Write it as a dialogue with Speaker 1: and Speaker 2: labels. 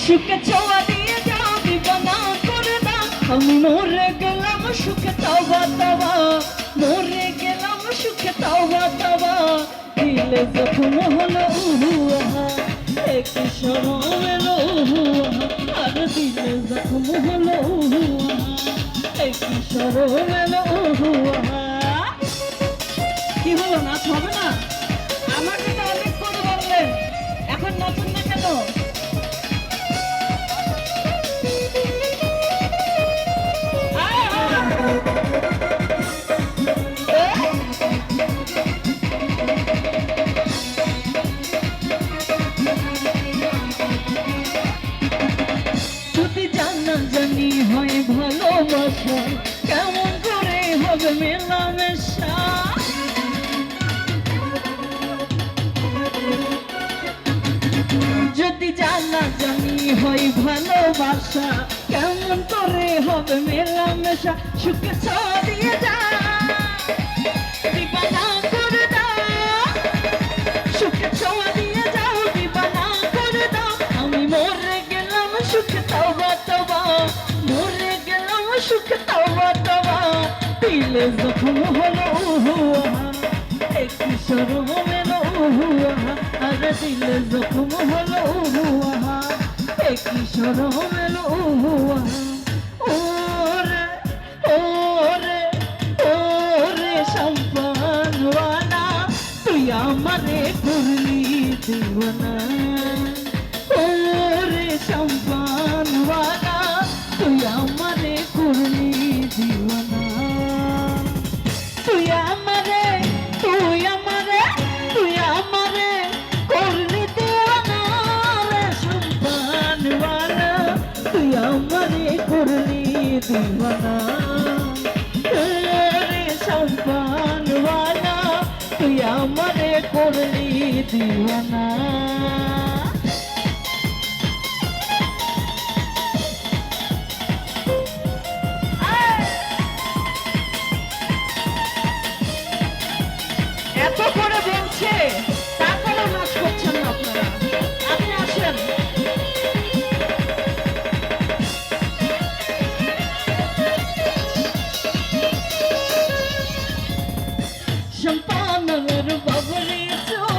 Speaker 1: সুখে ছোঁয়া দিয়ে যাও দিবানা করে দাও আমি মরে গেলাম সুখে তাওবা তাওবা মরে গেলাম সুখে তাওবা তাওবা দিলে জখম হলো উহু আহা একই শরম এলো উহু আহা আর দিলে জখম হলো উহু আহা একই শরম এলো উহু আহা কি হলো নাচ হবে না আমাকে তো অনেক করে বললেন এখন নতুন না কেন যদি জানা জানি হয় ভালোবাসা কেমন করে হবে মেলামেশা যদি জানা জানি হয় ভালোবাসা কেমন করে হবে মেলামেশা সুখে ছড়িয়ে যা দিবানা করে দাও সুখে ছড়িয়ে যাও দিবানা করে দাও আমি মরে গেলাম সুখে তাওবা তাওবা মরে গেলাম সুখে তাওবা তাওবা দিলে জখম হলো উহু আহা একই শরম এলো উহু আহা আর দিলে জখম হলো উহু আহা একই শরম এলো উহু আহা ওরে ওরে ওরে সম্পানওয়ালা তুই আমারে করলি দিওয়ানা ওরে সম্পানওয়ালা তুই আমারে করলি দিওয়ানা তুই আমারে তুই আমারে তুই আমারে করলি দিওয়ানা রে সম্পানওয়ালা তুই আমারে করলি দিওয়ানা রে সম্পানওয়ালা তুই আমারে করলি দিওয়ানা